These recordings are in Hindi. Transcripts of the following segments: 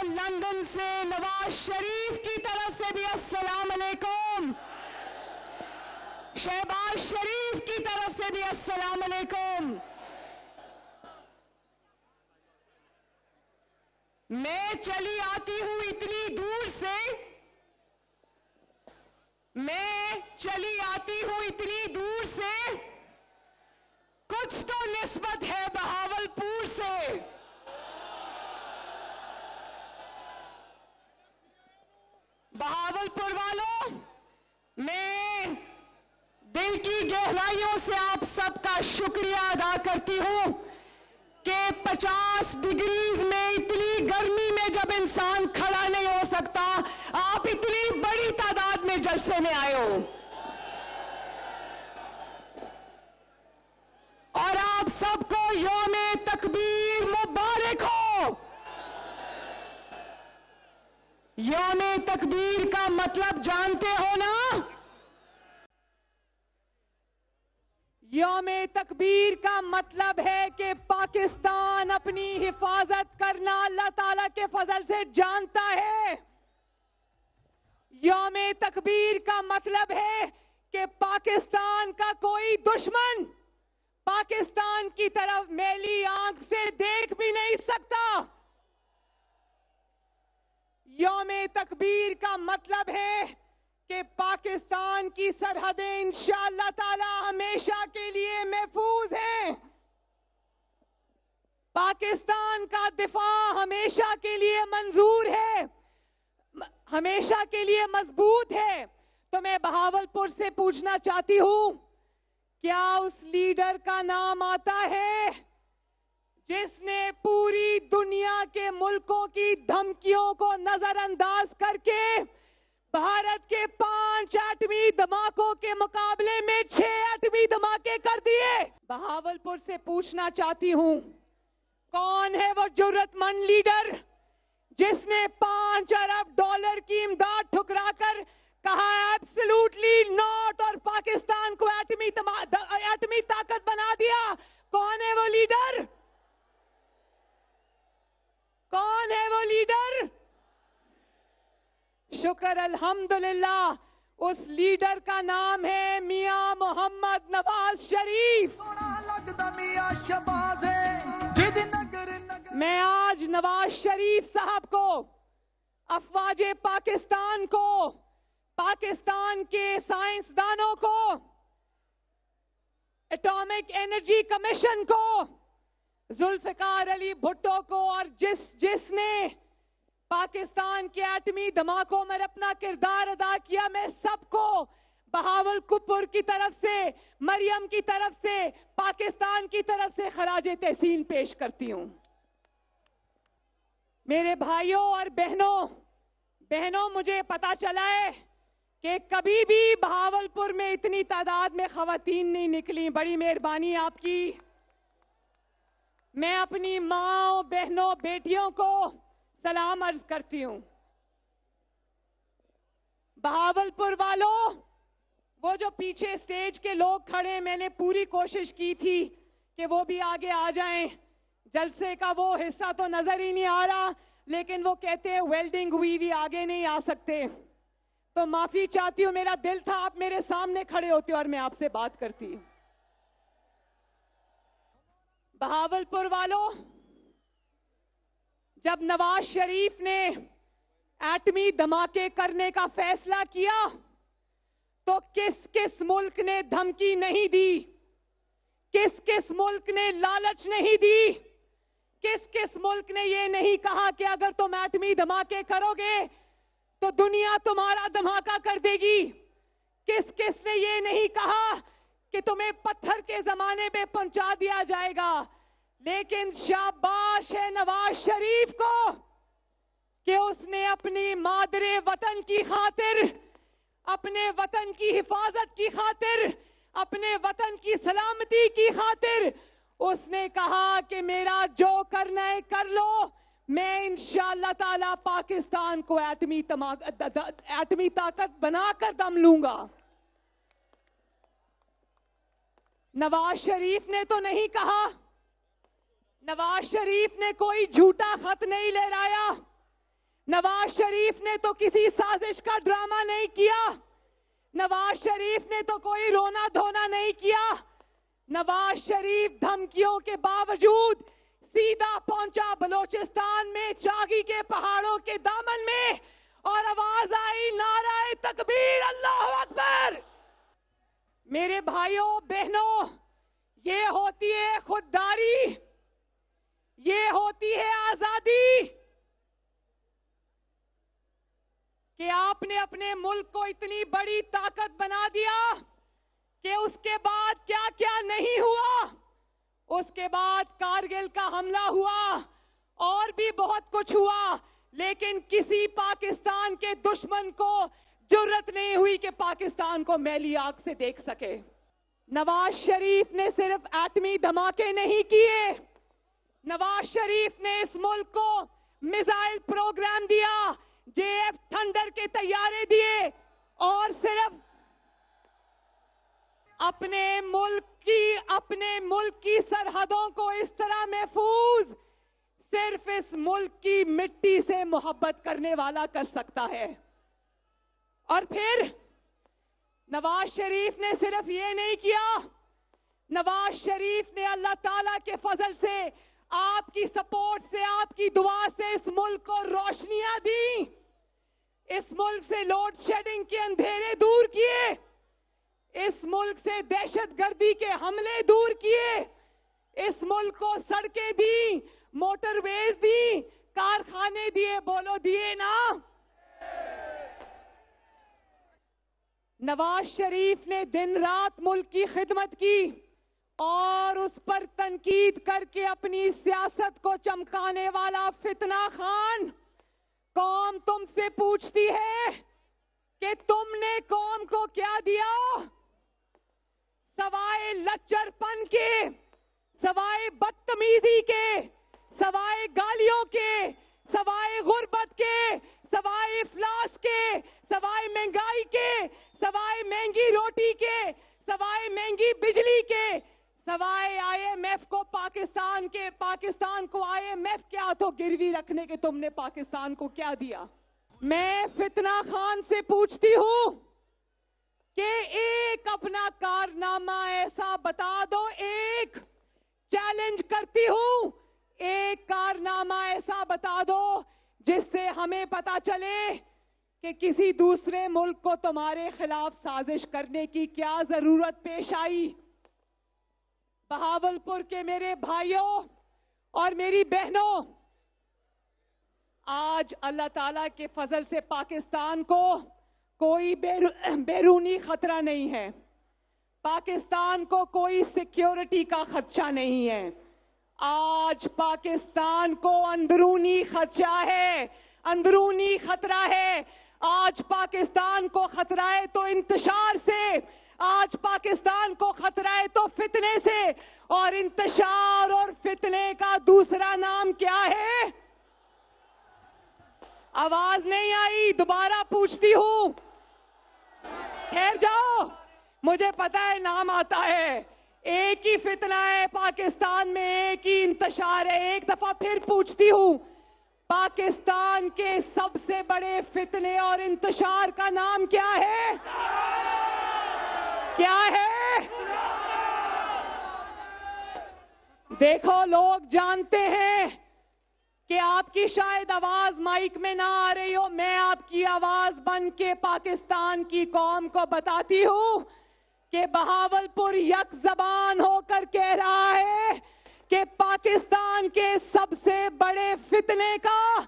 लंदन से नवाज शरीफ की तरफ से भी अस्सलाम अलैकुम, शहबाज शरीफ की तरफ से भी अस्सलाम अलैकुम। मैं चली आती हूं इतनी दूर से, मैं चली आती हूं इतनी दूर से, कुछ तो निस्बत है बहावलपुर से। बहावलपुर वालों, मैं दिल की गहराइयों से आप सबका शुक्रिया अदा करती हूं कि 50 डिग्री में इतनी गर्मी में जब इंसान खड़ा नहीं हो सकता, आप इतनी बड़ी तादाद में जलसे में आए हो और आप सबको यौम तकबीर मुबारक हो। यौम तकबीर का मतलब जानते हो ना? यौम तकबीर का मतलब है कि पाकिस्तान अपनी हिफाजत करना अल्लाह ताला के फजल से जानता है। यौम तकबीर का मतलब है कि पाकिस्तान का कोई दुश्मन पाकिस्तान की तरफ मैली आंख से देख भी नहीं सकता। यौम तकबीर का मतलब है कि पाकिस्तान की सरहदें इंशाअल्लाह ताला हमेशा के लिए महफूज हैं। पाकिस्तान का दिफा हमेशा के लिए मंजूर है, हमेशा के लिए मजबूत है। तो मैं बहावलपुर से पूछना चाहती हूं, क्या उस लीडर का नाम आता है जिसने पूरी दुनिया के मुल्कों की धमकियों को नजरअंदाज करके भारत के 5 एटमी धमाकों के मुकाबले में 6 एटमी धमाके कर दिए? बहावलपुर से पूछना चाहती हूं, कौन है वो जुर्रतमंद लीडर जिसने $5 अरब की इमदाद ठुकराकर कहा एब्सोल्युटली नॉट और पाकिस्तान को एटमी ताकत बना दिया? कौन है वो लीडर? कौन है वो लीडर? शुक्र अल्हम्दुलिल्लाह, उस लीडर का नाम है मियां मोहम्मद नवाज शरीफ। मैं आज नवाज शरीफ साहब को, अफवाजे पाकिस्तान को, पाकिस्तान के साइंसदानों को, एटॉमिक एनर्जी कमीशन को, जुल्फिकार अली भुट्टो को और जिसने पाकिस्तान के एटमी धमाकों में अपना किरदार अदा किया, मैं सबको बहावलपुर की तरफ से, मरियम की तरफ से, पाकिस्तान की तरफ से खराजे तहसीन पेश करती हूं। मेरे भाइयों और बहनों, मुझे पता चला है कि कभी भी बहावलपुर में इतनी तादाद में खवातीन नहीं निकली। बड़ी मेहरबानी आपकी। मैं अपनी माँ, बहनों, बेटियों को सलाम अर्ज करती हूं। बहावलपुर वालों, वो जो पीछे स्टेज के लोग खड़े, मैंने पूरी कोशिश की थी कि वो भी आगे आ जाएं। जलसे का वो हिस्सा तो नजर ही नहीं आ रहा, लेकिन वो कहते हैं वेल्डिंग हुई भी आगे नहीं आ सकते। तो माफी चाहती हूं, मेरा दिल था आप मेरे सामने खड़े होते और मैं आपसे बात करती। बहावलपुर वालों, जब नवाज शरीफ ने एटमी धमाके करने का फैसला किया तो किस किस मुल्क ने धमकी नहीं दी, किस किस मुल्क ने लालच नहीं दी, किस किस मुल्क ने ये नहीं कहा कि अगर तुम एटमी धमाके करोगे तो दुनिया तुम्हारा धमाका कर देगी, किस किस ने ये नहीं कहा कि तुम्हें पत्थर के जमाने में पहुंचा दिया जाएगा। लेकिन शाबाश है नवाज शरीफ को कि उसने अपनी मादरे वतन की खातिर, अपने वतन की हिफाजत की खातिर, अपने वतन की सलामती की खातिर उसने कहा कि मेरा जो करना है कर लो, मैं इंशाअल्लाह ताला पाकिस्तान को एटमी ताकत बनाकर दम लूंगा। नवाज शरीफ ने तो नहीं कहा, नवाज शरीफ ने कोई झूठा खत नहीं लहराया, नवाज शरीफ ने तो किसी साजिश का ड्रामा नहीं किया, नवाज शरीफ ने तो कोई रोना धोना नहीं किया। नवाज शरीफ धमकियों के बावजूद सीधा पहुंचा बलोचिस्तान में चागी के पहाड़ों के दामन में, और आवाज आई नाराए तकबीर अल्लाह अकबर। मेरे भाइयों बहनों, ये होती है खुददारी, ये होती है आजादी कि आपने अपने मुल्क को इतनी बड़ी ताकत बना दिया कि उसके बाद क्या क्या नहीं हुआ। उसके बाद कारगिल का हमला हुआ और भी बहुत कुछ हुआ, लेकिन किसी पाकिस्तान के दुश्मन को जुर्रत नहीं हुई कि पाकिस्तान को मैली आंख से देख सके। नवाज शरीफ ने सिर्फ एटमी धमाके नहीं किए, नवाज शरीफ ने इस मुल्क को मिसाइल प्रोग्राम दिया, जेएफ थंडर के तैयारे दिए, और सिर्फ अपने मुल्क की सरहदों को इस तरह महफूज सिर्फ इस मुल्क की मिट्टी से मोहब्बत करने वाला कर सकता है। और फिर नवाज शरीफ ने सिर्फ ये नहीं किया, नवाज शरीफ ने अल्लाह ताला के फजल से, आपकी सपोर्ट से, आपकी दुआ से इस मुल्क को रोशनियां दी, इस मुल्क से लोड शेडिंग के अंधेरे दूर किए, इस मुल्क से दहशतगर्दी के हमले दूर किए, इस मुल्क को सड़कें दी, मोटरवेज दी, कारखाने दिए, बोलो दिए ना। नवाज शरीफ ने दिन रात मुल्क की खिदमत की और उस पर तनकीद करके अपनी सियासत को चमकाने वाला फितना खान, कौम तुमसे पूछती है कि तुमने कौम को क्या दिया, सवाए लच्चरपन के, सवाए बदतमीजी के, सवाए गालियों के, सवाए गुर्बत के, सवाए इफलास के, सवाए महंगाई के, सवाए महंगी रोटी के, सवाए महंगी बिजली के, सवाए आईएमएफ को पाकिस्तान को आईएमएफ के हाथों गिरवी रखने के तुमने पाकिस्तान को क्या दिया। मैं फितना खान से पूछती हूं कि एक अपना कारनामा ऐसा बता दो, एक चैलेंज करती हूं, एक कारनामा ऐसा बता दो जिससे हमें पता चले कि किसी दूसरे मुल्क को तुम्हारे खिलाफ साजिश करने की क्या जरूरत पेश आई। बहावलपुर के मेरे भाइयों और मेरी बहनों, आज अल्लाह ताला के फजल से पाकिस्तान को कोई बैरूनी खतरा नहीं है, पाकिस्तान को कोई सिक्योरिटी का खदशा नहीं है। आज पाकिस्तान को अंदरूनी खदशा है, अंदरूनी खतरा है। आज पाकिस्तान को खतरा है तो इंतशार से, आज पाकिस्तान को खतरा है तो फितने से, और इंतशार और फितने का दूसरा नाम क्या है? आवाज नहीं आई, दोबारा पूछती हूं, ठहर जाओ, मुझे पता है नाम आता है। एक ही फितना है पाकिस्तान में, एक ही इंतशार है। एक दफा फिर पूछती हूं, पाकिस्तान के सबसे बड़े फितने और इंतशार का नाम क्या है? क्या है? देखो, लोग जानते हैं कि आपकी शायद आवाज माइक में ना आ रही हो, मैं आपकी आवाज बन के पाकिस्तान की कौम को बताती हूं कि बहावलपुर यक जबान होकर कह रहा है कि पाकिस्तान के सबसे बड़े फितने का,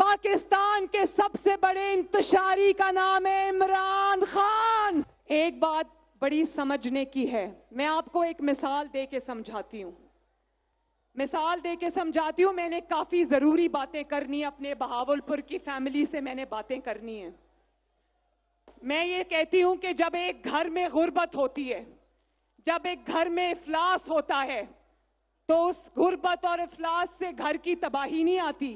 पाकिस्तान के सबसे बड़े इंतशारी का नाम है इमरान खान। एक बात बड़ी समझने की है, मैं आपको एक मिसाल दे के समझाती हूँ, मिसाल दे के समझाती हूँ। मैंने काफी जरूरी बातें करनी है, अपने बहावलपुर की फैमिली से मैंने बातें करनी है। मैं ये कहती हूँ कि जब एक घर में गुर्बत होती है, जब एक घर में इफलास होता है, तो उस गुर्बत और इफलास से घर की तबाही नहीं आती,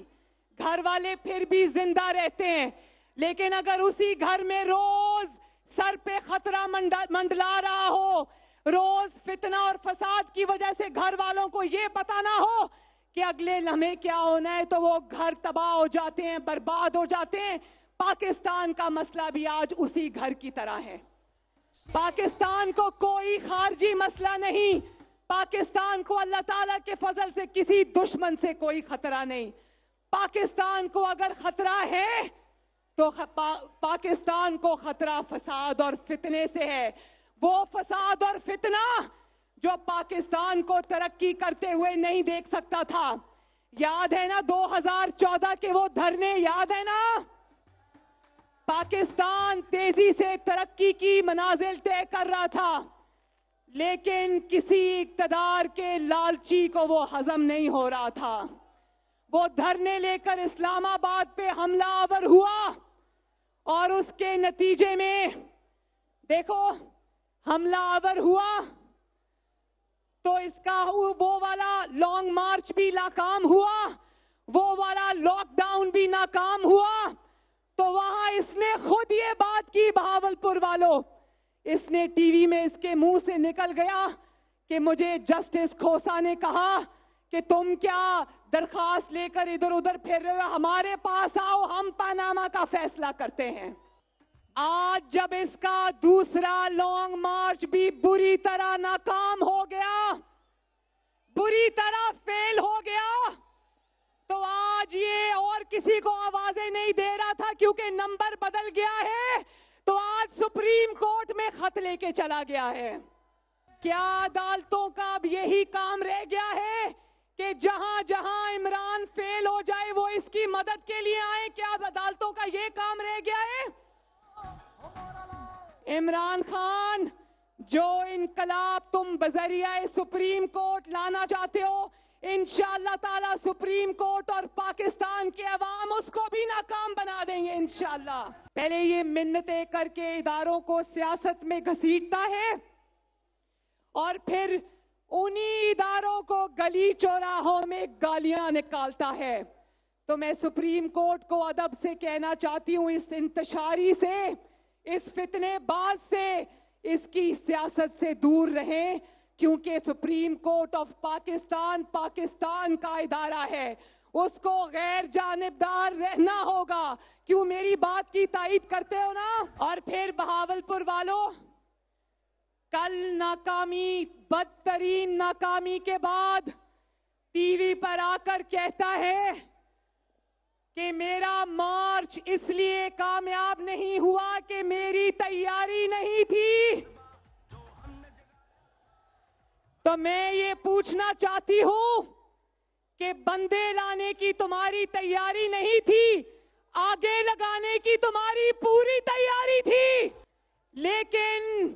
घर वाले फिर भी जिंदा रहते हैं। लेकिन अगर उसी घर में रोज सर पे खतरा मंडला रहा हो, रोज फितना और फसाद की वजह से घर वालों को यह पता ना हो कि अगले लम्हे क्या होना है, तो वो घर तबाह हो जाते हैं, बर्बाद हो जाते हैं। पाकिस्तान का मसला भी आज उसी घर की तरह है। पाकिस्तान को कोई खारजी मसला नहीं, पाकिस्तान को अल्लाह ताला के फजल से किसी दुश्मन से कोई खतरा नहीं। पाकिस्तान को अगर खतरा है तो पाकिस्तान को खतरा फसाद और फितने से है। वो फसाद और फितना जो पाकिस्तान को तरक्की करते हुए नहीं देख सकता था। याद है ना 2014 के वो धरने, याद है ना? पाकिस्तान तेजी से तरक्की की मनाजिल तय कर रहा था, लेकिन किसी इक्तदार के लालची को वो हजम नहीं हो रहा था। वो धरने लेकर इस्लामाबाद पे हमलावर हुआ और उसके नतीजे में देखो, हमलावर हुआ तो इसका वो वाला लॉन्ग मार्च भी नाकाम हुआ, वो वाला लॉकडाउन भी नाकाम हुआ। तो वहां इसने खुद ये बात की, बहावलपुर वालों, इसने टीवी में इसके मुंह से निकल गया कि मुझे जस्टिस खोसा ने कहा कि तुम क्या दरखास्त लेकर इधर उधर फिर रहे हो, हमारे पास आओ, हम पनामा का फैसला करते हैं। आज जब इसका दूसरा लॉन्ग मार्च भी बुरी तरह नाकाम हो गया, बुरी तरह फेल हो गया, तो आज ये और किसी को आवाजें नहीं दे रहा था क्योंकि नंबर बदल गया है। तो आज सुप्रीम कोर्ट में खत लेके चला गया है। क्या अदालतों का अब यही काम रह गया है कि जहां जहां इमरान फेल हो जाए वो इसकी मदद के लिए आए? क्या अदालतों का ये काम रह गया है? इमरान खान, जो इनकलाब तुम बजरिया सुप्रीम कोर्ट लाना चाहते हो, इंशाअल्लाह ताला सुप्रीम कोर्ट और पाकिस्तान के अवाम उसको भी नाकाम बना देंगे इंशाअल्लाह। पहले ये मिन्नतें करके इदारों को सियासत में घसीटता है और फिर उन्हीं इदारों को गली चौराहों में गालियां निकालता है। तो मैं सुप्रीम कोर्ट को अदब से कहना चाहती हूं, इस इंतशारी से, इस फितनेबाज से, इसकी सियासत से दूर रहें, क्योंकि supreme court of Pakistan Pakistan का इदारा है, उसको गैर जानिबदार रहना होगा। क्यों मेरी बात की तायीद करते हो ना? और फिर बहावलपुर वालों, कल नाकामी, बदतरीन नाकामी के बाद टीवी पर आकर कहता है कि मेरा मार्च इसलिए कामयाब नहीं हुआ कि मेरी तैयारी नहीं थी। तो मैं ये पूछना चाहती हूं कि बंदे लाने की तुम्हारी तैयारी नहीं थी, आगे लगाने की तुम्हारी पूरी तैयारी थी, लेकिन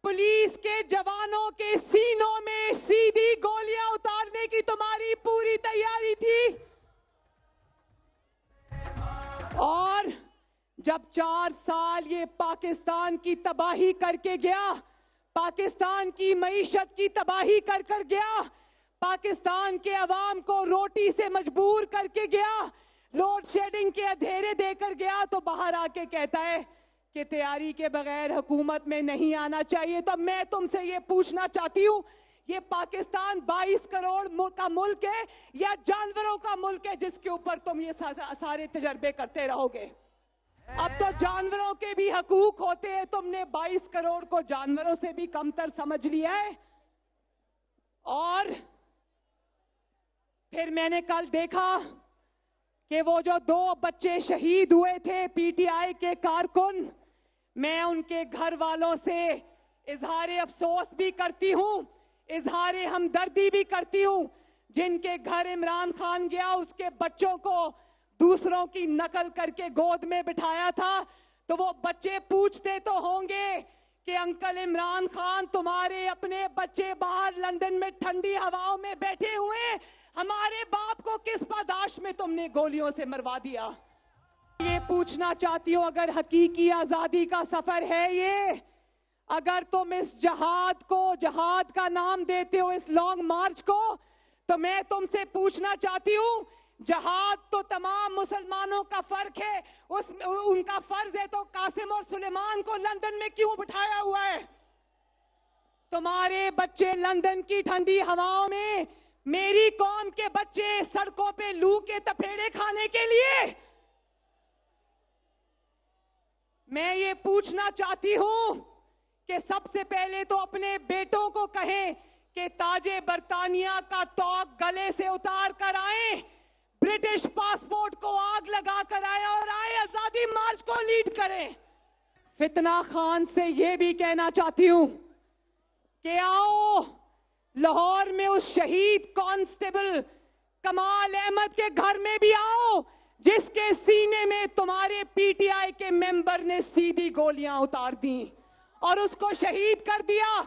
पुलिस के जवानों के सीनों में सीधी गोलियां उतारने की तुम्हारी पूरी तैयारी थी। और जब 4 साल ये पाकिस्तान की तबाही करके गया, पाकिस्तान की मईशत की तबाही कर कर गया, पाकिस्तान के अवाम को रोटी से मजबूर करके गया, लोड शेडिंग के अंधेरे देकर गया, तो बाहर आके कहता है कि तैयारी के बगैर हुकूमत में नहीं आना चाहिए। तो मैं तुमसे ये पूछना चाहती हूँ, ये पाकिस्तान 22 करोड़ का मुल्क है या जानवरों का मुल्क है जिसके ऊपर तुम ये सारे तजर्बे करते रहोगे? अब तो जानवरों के भी हकूक होते हैं, तुमने 22 करोड़ को जानवरों से भी कमतर समझ लिया है। और फिर मैंने कल देखा कि वो जो 2 बच्चे शहीद हुए थे पीटीआई के कारकुन, मैं उनके घर वालों से इजहार अफसोस भी करती हूं, इजहार हमदर्दी भी करती हूं। जिनके घर इमरान खान गया, उसके बच्चों को दूसरों की नकल करके गोद में बिठाया था, तो वो बच्चे पूछते तो होंगे कि अंकल इमरान खान, तुम्हारे अपने बच्चे बाहर लंदन में ठंडी हवाओं में बैठे हुए, हमारे बाप को किस पादाश में तुमने गोलियों से मरवा दिया? ये पूछना चाहती हूँ, अगर हकीकी आजादी का सफर है ये, अगर तुम इस जहाद को, जहाद का नाम देते हो इस लॉन्ग मार्च को, तो मैं तुमसे पूछना चाहती हूँ, जहाद तो तमाम मुसलमानों का फर्क है, उनका फर्ज है, तो कासिम और सुलेमान को लंदन में क्यों बिठाया हुआ है? तुम्हारे बच्चे लंदन की ठंडी हवाओं में मेरी कौम के बच्चे सड़कों पे लू के तपेड़े खाने के लिए? मैं ये पूछना चाहती हूं कि सबसे पहले तो अपने बेटों को कहें कि ताजे बर्तानिया का तौक गले से उतार कर आए, ब्रिटिश पासपोर्ट को आग लगा कर आए और आए आजादी मार्च को लीड करें। फितना खान से ये भी कहना चाहती हूं कि आओ लाहौर में उस शहीद कांस्टेबल कमाल अहमद के घर में भी आओ, जिसके सीने में तुम्हारे पीटीआई के मेंबर ने सीधी गोलियां उतार दी और उसको शहीद कर दिया।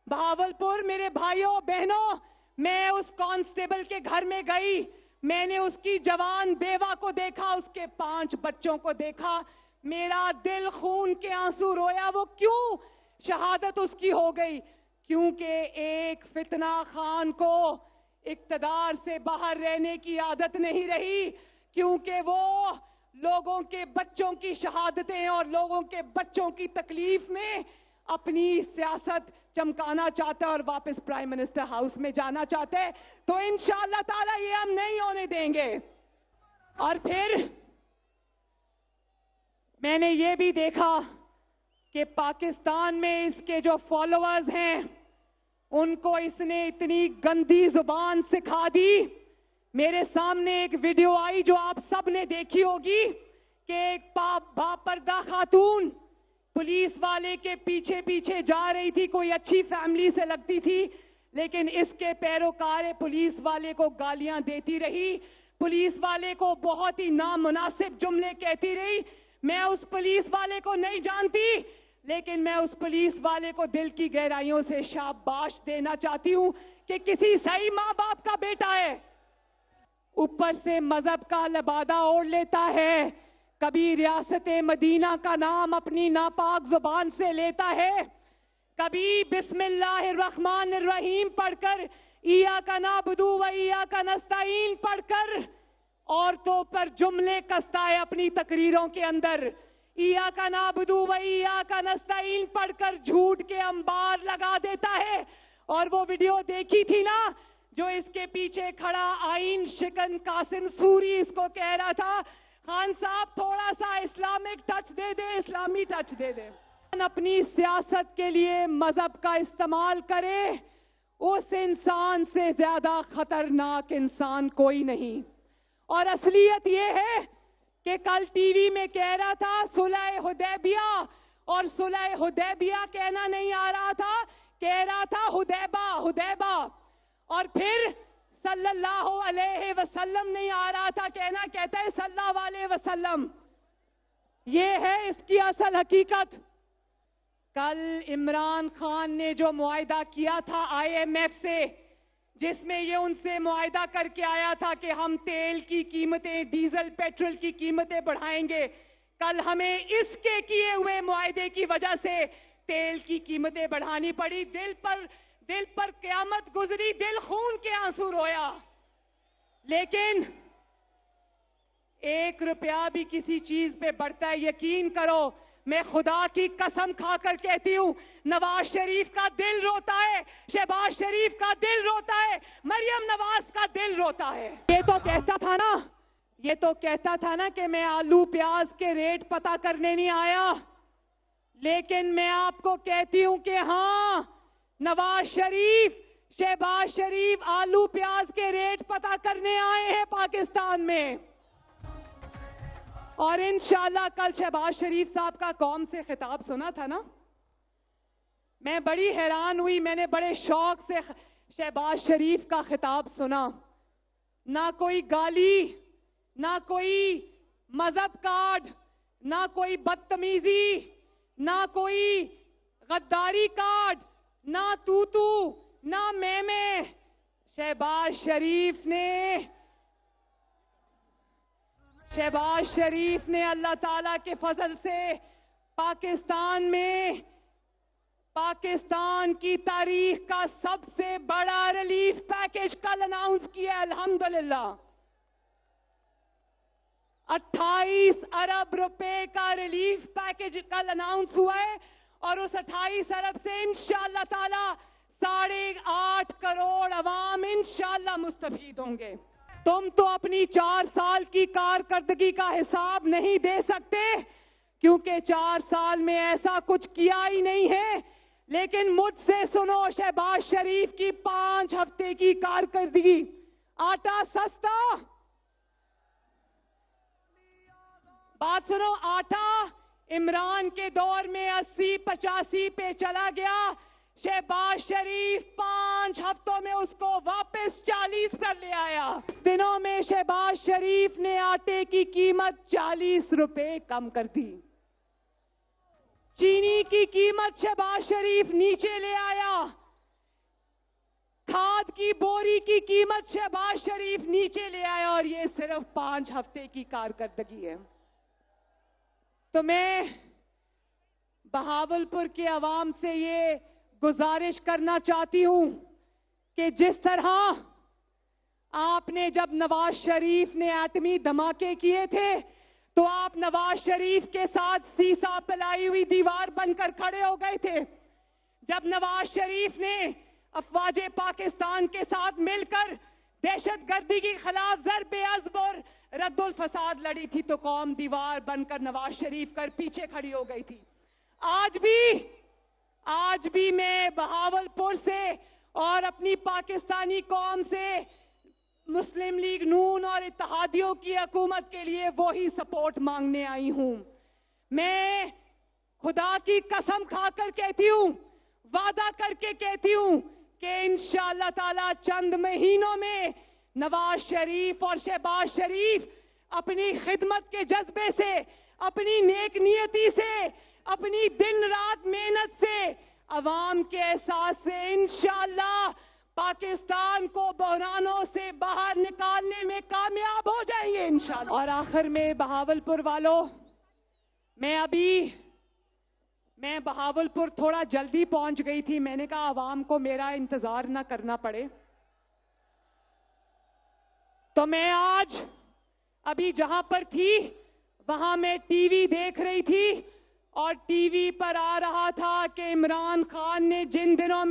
बहावलपुर मेरे भाइयों बहनों, मैं उस कांस्टेबल के घर में गई, मैंने उसकी जवान बेवा को देखा, उसके 5 बच्चों को देखा, मेरा दिल खून के आंसू रोया। वो क्यों? शहादत उसकी हो गई क्योंकि एक फितना खान को इक्तदार से बाहर रहने की आदत नहीं रही, क्योंकि वो लोगों के बच्चों की शहादतें और लोगों के बच्चों की तकलीफ में अपनी सियासत चमकाना चाहता है और वापस प्राइम मिनिस्टर हाउस में जाना चाहते हैं। तो इंशाअल्लाह ताला ये हम नहीं होने देंगे। और फिर मैंने ये भी देखा कि पाकिस्तान में इसके जो फॉलोअर्स हैं उनको इसने इतनी गंदी जुबान सिखा दी। मेरे सामने एक वीडियो आई जो आप सब ने देखी होगी कि एक बापर्दा खातून पुलिस वाले के पीछे पीछे जा रही थी, कोई अच्छी फैमिली से लगती थी, लेकिन इसके पैरोकार पुलिस वाले को गालियां देती रही, पुलिस वाले को बहुत ही नामुनासिब जुमले कहती रही। मैं उस पुलिस वाले को नहीं जानती, लेकिन मैं उस पुलिस वाले को दिल की गहराइयों से शाबाश देना चाहती हूं कि किसी सही माँ बाप का बेटा है, ऊपर से मजहब का लबादा ओढ़ लेता है, कभी रियासत मदीना का नाम अपनी नापाक जुबान से लेता है, कभी बिस्मिल्लाहिर्रहमानिर्रहीम पढ़कर इया का नाबुदु व इया का नस्ताईन पढ़कर औरतों पर जुमले कसता है अपनी तकरीरों के अंदर। इया का नाबुदु व इया का नस्ताईन पढ़कर झूठ के अंबार लगा देता है। और वो वीडियो देखी थी ना, जो इसके पीछे खड़ा आइन शिकन कासिम सूरी इसको कह रहा था, खान साहब थोड़ा सा इस्लामिक टच दे दे, इस्लामी टच दे दे। अपनी सियासत के लिए मजहब का इस्तेमाल करे, उस इंसान से ज्यादा खतरनाक इंसान कोई नहीं। और असलियत ये है कि कल टीवी में कह रहा था सुलह हुदैबिया, और सुलह हुदैबिया कहना नहीं आ रहा था, कह रहा था हुदैबा हुदैबा। और फिर सल्लल्लाहु अलैहि वसल्लम नहीं आ रहा था कहना, कहता है सल्लल्लाहु अलैहि वसल्लम। ये है इसकी असल हकीकत। कल इमरान खान ने जो मुआहिदा किया था IMF से, जिसमें ये उनसे मुआहिदा करके आया था कि हम तेल की कीमतें, डीजल पेट्रोल की कीमतें बढ़ाएंगे, कल हमें इसके किए हुए मुआहिदे की वजह से तेल की कीमतें बढ़ानी पड़ी। दिल पर क़यामत गुजरी, दिल खून के आंसू रोया। लेकिन 1 रुपया भी किसी चीज पे बढ़ता है, यकीन करो, मैं खुदा की कसम खाकर कहती हूं, नवाज शरीफ का दिल रोता है, शहबाज शरीफ का दिल रोता है, मरियम नवाज का दिल रोता है। ये तो कहता था ना कि मैं आलू प्याज के रेट पता करने नहीं आया, लेकिन मैं आपको कहती हूं कि हाँ, नवाज शरीफ, शहबाज शरीफ आलू प्याज के रेट पता करने आए हैं पाकिस्तान में। और इंशाल्लाह कल शहबाज शरीफ साहब का कौम से खिताब सुना था ना, मैं बड़ी हैरान हुई, मैंने बड़े शौक से शहबाज शरीफ का खिताब सुना। ना कोई गाली, ना कोई मजहब कार्ड, ना कोई बदतमीजी, ना कोई गद्दारी कार्ड, ना तू ना मैं। शहबाज शरीफ ने अल्लाह ताला के फजल से पाकिस्तान की तारीख का सबसे बड़ा रिलीफ पैकेज कल अनाउंस किया। अल्हम्दुलिल्लाह 28 अरब रुपए का रिलीफ पैकेज कल अनाउंस हुआ है, और उस 28 अरब से इंशाअल्लाह ताला 8.5 करोड़ अवाम इंशाल्लाह मुस्तफीद होंगे। तुम तो अपनी 4 साल की कारकर्दगी का हिसाब नहीं दे सकते, क्योंकि 4 साल में ऐसा कुछ किया ही नहीं है। लेकिन मुझसे सुनो, शहबाज शरीफ की 5 हफ्ते की कारकर्दगी। आटा सस्ता, बात सुनो, आटा इमरान के दौर में 80-85 पे चला गया। शहबाज शरीफ 5 हफ्तों में उसको वापस 40 पर ले आया। इस दिनों में शहबाज शरीफ ने आटे की कीमत 40 रुपए कम कर दी। चीनी की कीमत शहबाज शरीफ नीचे ले आया। खाद की बोरी की कीमत शहबाज शरीफ नीचे ले आया, और ये सिर्फ 5 हफ्ते की कारकर्दगी है। तो मैं बहावलपुर के अवाम से ये गुजारिश करना चाहती हूं कि जिस तरह आपने जब नवाज शरीफ ने एटमी धमाके किए थे, तो आप नवाज शरीफ के साथ सीसा पिलाई हुई दीवार बनकर खड़े हो गए थे। जब नवाज शरीफ ने अफवाजे पाकिस्तान के साथ मिलकर दहशतगर्दी के खिलाफ ज़र्बे अज़्ब और रद्दुल फसाद लड़ी थी, तो कौम दीवार बनकर नवाज शरीफ कर पीछे खड़ी हो गई थी। आज भी मैं बहावलपुर से और अपनी पाकिस्तानी कौम से मुस्लिम लीग नून और इत्तेहादियों की हुकूमत के लिए वही सपोर्ट मांगने आई हूं। मैं खुदा की कसम खाकर कहती हूं, वादा करके कहती हूं कि इंशाअल्लाह ताला चंद महीनों में नवाज शरीफ और शहबाज शरीफ अपनी खिदमत के जज्बे से, अपनी नेक नियति से, अपनी दिन रात मेहनत से, अवाम के एहसास से इंशाअल्लाह पाकिस्तान को बहरानों से बाहर निकालने में कामयाब हो जाएंगे इंशाअल्लाह। और आखिर में बहावलपुर वालों, मैं बहावलपुर थोड़ा जल्दी पहुंच गई थी। मैंने कहा अवाम को मेरा इंतजार ना करना पड़े, तो मैं आज अभी जहां पर थी वहां मैं टीवी देख रही थी, और टीवी पर आ रहा था कि इमरान खान ने जिन दिनों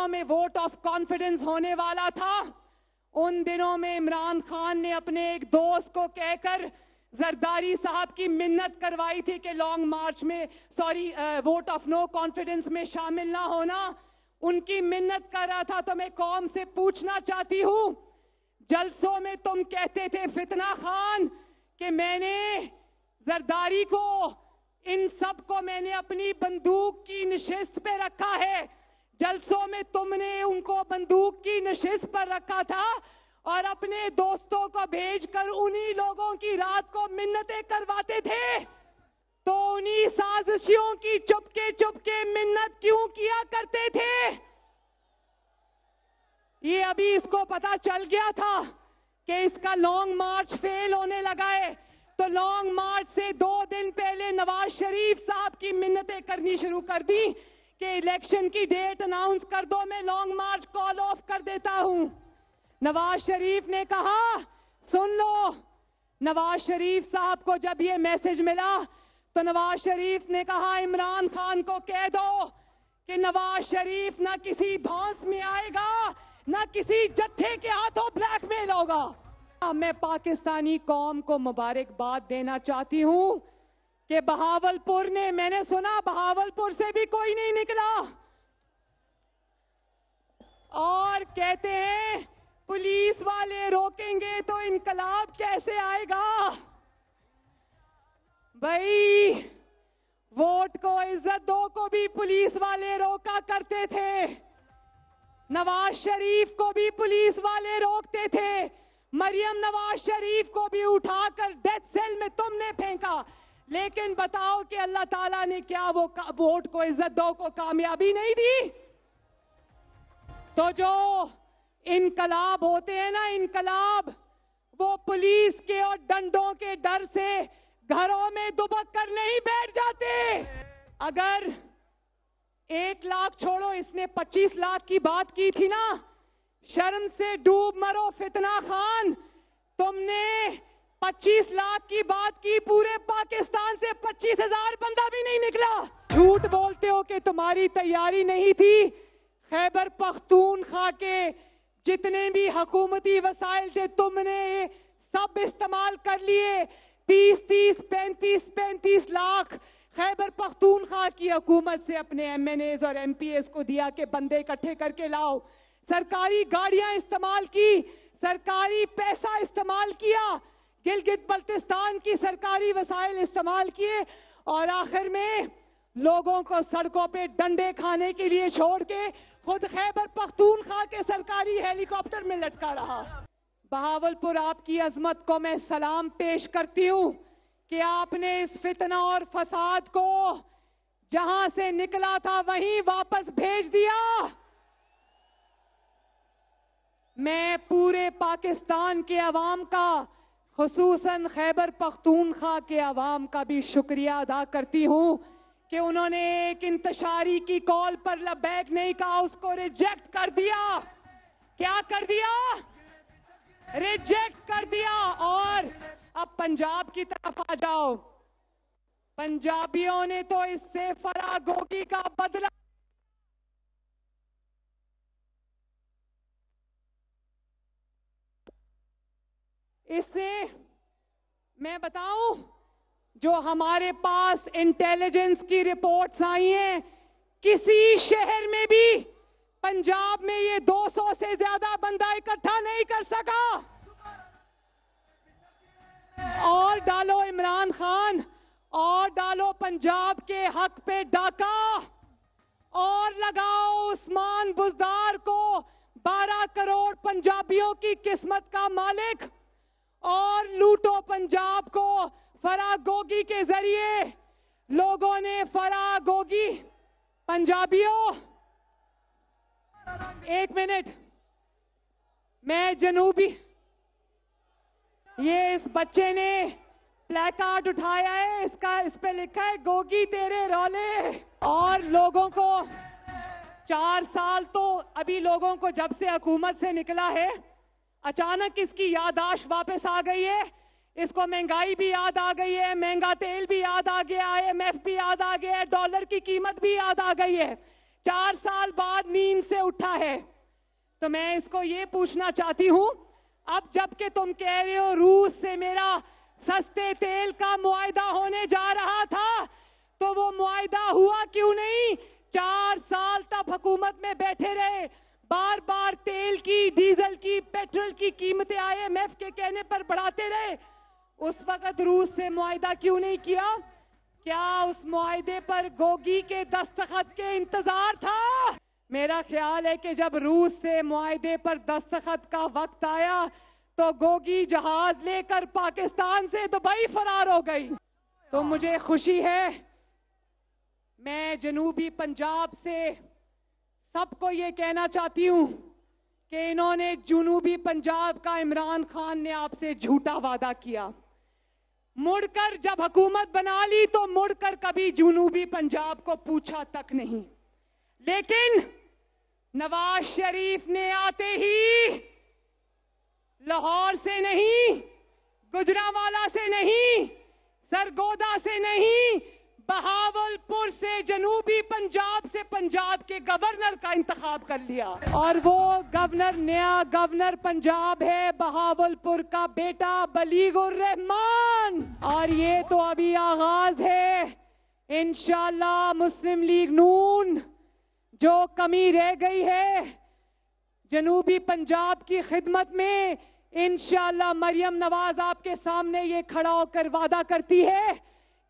में वोट ऑफ कॉन्फिडेंस होने वाला था, उन दिनों में इमरान खान ने अपने एक दोस्त को कहकर जरदारी साहब की मिन्नत करवाई थी कि लॉन्ग मार्च में वोट ऑफ नो कॉन्फिडेंस में शामिल ना होना। उनकी मिन्नत कर रहा था। तो मैं कौम से पूछना चाहती हूं, जलसों में तुम कहते थे फितना खान कि मैंने जरदारी को, इन सब को मैंने अपनी बंदूक की नशिस्त पे रखा है। जलसों में तुमने उनको बंदूक की नशिस्त पर रखा था और अपने दोस्तों को भेजकर उन्हीं लोगों की रात को मिन्नतें करवाते थे। तो उन्हीं साजिशों की चुपके चुपके मिन्नत क्यों किया करते थे? ये अभी इसको पता चल गया था कि इसका लॉन्ग मार्च फेल होने लगा है, तो लॉन्ग मार्च से 2 दिन पहले नवाज शरीफ साहब की मिन्नतें करनी शुरू कर दी कि इलेक्शन की डेट अनाउंस कर दो, मैं लॉन्ग मार्च कॉल ऑफ कर देता हूं। नवाज शरीफ ने कहा, सुन लो, नवाज शरीफ साहब को जब ये मैसेज मिला तो नवाज शरीफ ने कहा इमरान खान को कह दो कि नवाज शरीफ ना किसी धौंस में आएगा, ना किसी जत्थे के हाथों ब्लैकमेल होगा। मैं पाकिस्तानी कौम को मुबारकबाद देना चाहती हूं कि बहावलपुर ने, मैंने सुना बहावलपुर से भी कोई नहीं निकला, और कहते हैं पुलिस वाले रोकेंगे तो इनकलाब कैसे आएगा? भाई, वोट को इज्जत दो को भी पुलिस वाले रोका करते थे, नवाज शरीफ को भी पुलिस वाले रोकते थे, मरियम नवाज शरीफ को भी उठाकर डेथ सेल में तुमने फेंका। लेकिन बताओ कि अल्लाह ताला ने क्या वो वोट को इज्जत दो को कामयाबी नहीं दी? तो जो इनकलाब होते हैं ना, इनकलाब, वो पुलिस के और डंडों के डर से घरों में दुबक कर नहीं बैठ जाते। अगर 1 लाख छोड़ो, इसने 25 लाख की बात की थी ना, शर्म से डूब मरो फितना खान, तुमने 25 लाख की बात की, पूरे पाकिस्तान से 25,000 बंदा भी नहीं निकला। झूठ बोलते हो कि तुम्हारी तैयारी नहीं थी, खैबर पख्तूनख्वा के जितने भी हुकूमती वसाइल थे तुमने सब इस्तेमाल कर लिए। 30-30, 35-35 लाख खैबर पख्तूनख्वा की हुकूमत से अपने MNAs और MPAs को दिया कि बंदे इकट्ठे करके लाओ। सरकारी गाड़ियां इस्तेमाल की, सरकारी पैसा इस्तेमाल किया, गिलगित बल्तिस्तान की सरकारी वसाइल इस्तेमाल किए और आखिर में लोगों को सड़कों पे डंडे खाने के लिए छोड़ के खुद खैबर पख्तूनख्वा के सरकारी हेलीकॉप्टर में लटका रहा। बहावलपुर, आपकी अजमत को मैं सलाम पेश करती हूँ कि आपने इस फितना और फसाद को जहां से निकला था वहीं वापस भेज दिया। मैं पूरे पाकिस्तान के अवाम का, खुसूसन खैबर पख्तूनख्वा के अवाम का भी शुक्रिया अदा करती हूँ कि उन्होंने एक इंतशारी की कॉल पर लबैक नहीं कहा, उसको रिजेक्ट कर दिया। क्या कर दिया? रिजेक्ट कर दिया। और अब पंजाब की तरफ आ जाओ। पंजाबियों ने तो इससे फरागोगी का बदला इससे मैं बताऊं, जो हमारे पास इंटेलिजेंस की रिपोर्ट्स आई हैं, किसी शहर में भी पंजाब में ये 200 से ज्यादा बंदा इकट्ठा नहीं कर सका। और डालो इमरान खान, और डालो पंजाब के हक पे डाका, और लगाओ उस्मान बुजदार को 12 करोड़ पंजाबियों की किस्मत का मालिक, और लूटो पंजाब को। फरागोगी के जरिए लोगों ने फरागोगी पंजाबियों, एक मिनट, मैं जनूबी, ये इस बच्चे ने प्लेकार्ड उठाया है, इसका इस पे लिखा है गोगी तेरे रौले। और लोगों को 4 साल तो अभी लोगों को जब से हुकूमत से निकला है अचानक इसकी याददाश्त वापस आ गई है। इसको महंगाई भी याद आ गई है, महंगा तेल भी याद आ गया, IMF भी याद आ गया है, डॉलर की कीमत भी याद आ गई है। 4 साल बाद नींद से उठा है। तो मैं इसको ये पूछना चाहती हूं, अब जबकि तुम कह रहे हो रूस से मेरा सस्ते तेल का मुआहदा होने जा रहा था, तो वो मुआहदा हुआ क्यों नहीं? 4 साल तक हुकूमत में बैठे रहे, बार बार तेल की, डीजल की, पेट्रोल की कीमतें IMF के कहने पर बढ़ाते रहे। उस वक्त रूस से मुआहदा क्यों नहीं किया? क्या उस मुआहदे पर गोगी के दस्तखत के इंतजार था? मेरा ख्याल है कि जब रूस से मुआहदे पर दस्तखत का वक्त आया तो गोगी जहाज लेकर पाकिस्तान से दुबई फरार हो गई। तो मुझे खुशी है, मैं जनूबी पंजाब से सबको ये कहना चाहती हूं कि इन्होंने जनूबी पंजाब का, इमरान खान ने आपसे झूठा वादा किया। मुड़कर जब हुकूमत बना ली तो मुड़कर कभी जनूबी पंजाब को पूछा तक नहीं। लेकिन नवाज शरीफ ने आते ही लाहौर से नहीं, गुजरांवाला से नहीं, सरगोदा से नहीं, बहावलपुर से, जनूबी पंजाब से पंजाब के गवर्नर का इंतखाब कर लिया। और वो गवर्नर, नया गवर्नर पंजाब है बहावलपुर का बेटा बलीगुर रहमान। और ये तो अभी आगाज है। इंशाल्लाह मुस्लिम लीग नून जो कमी रह गई है जनूबी पंजाब की खिदमत में, इंशाल्लाह मरियम नवाज आपके सामने ये खड़ा होकर वादा करती है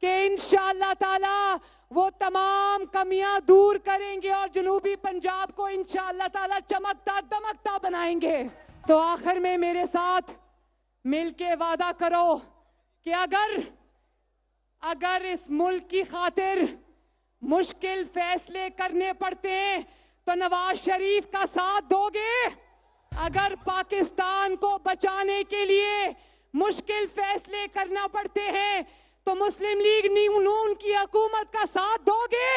कि इंशाअल्लाह ताला वो तमाम कमियां दूर करेंगे और जनूबी पंजाब को इंशाअल्लाह ताला चमकता दमकता बनाएंगे। तो आखिर में मेरे साथ मिलके वादा करो कि अगर इस मुल्क की खातिर मुश्किल फैसले करने पड़ते हैं तो नवाज शरीफ का साथ दोगे। अगर पाकिस्तान को बचाने के लिए मुश्किल फैसले करना पड़ते हैं तो मुस्लिम लीग नून की हुकूमत का साथ दोगे।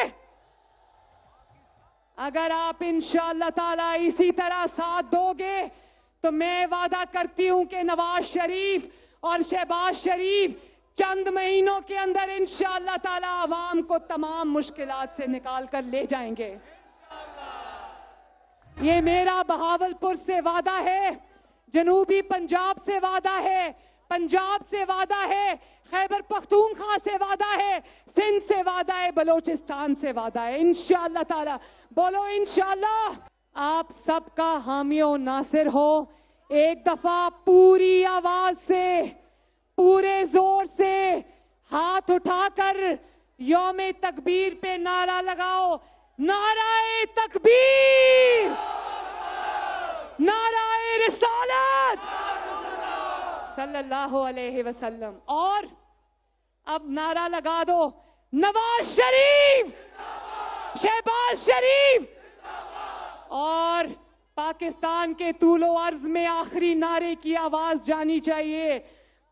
अगर आप इंशाअल्लाह ताला इसी तरह साथ दोगे तो मैं वादा करती हूं कि नवाज शरीफ और शहबाज शरीफ चंद महीनों के अंदर इंशाअल्लाह ताला आवाम को तमाम मुश्किलात से निकाल कर ले जाएंगे। ये मेरा बहावलपुर से वादा है, जनूबी पंजाब से वादा है, पंजाब से वादा है, खैबर पख्तूनख्वा से वादा है, सिंध से वादा है, बलोचिस्तान से वादा है। इंशाअल्लाह ताला, बोलो इंशाअल्लाह। आप सबका हामी और नासिर हो। एक दफा पूरी आवाज से, पूरे जोर से हाथ उठाकर यौम तकबीर पे नारा लगाओ। नाराए तकबीर, नाराए रिसालत सल्लल्लाहु अलैहि वसल्लम। और अब नारा लगा दो, नवाज शरीफ, शहबाज शरीफ। और पाकिस्तान के तूलो अर्ज में आखिरी नारे की आवाज जानी चाहिए,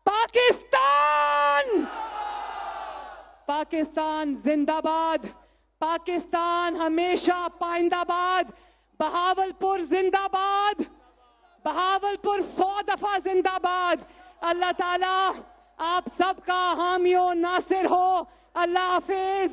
पाकिस्तान, पाकिस्तान जिंदाबाद, पाकिस्तान हमेशा पाइंदाबाद, बहावलपुर जिंदाबाद, बहावलपुर 100 दफा जिंदाबाद। अल्लाह ताला आप सबका हामी और नासिर हो। अल्लाह हाफिज।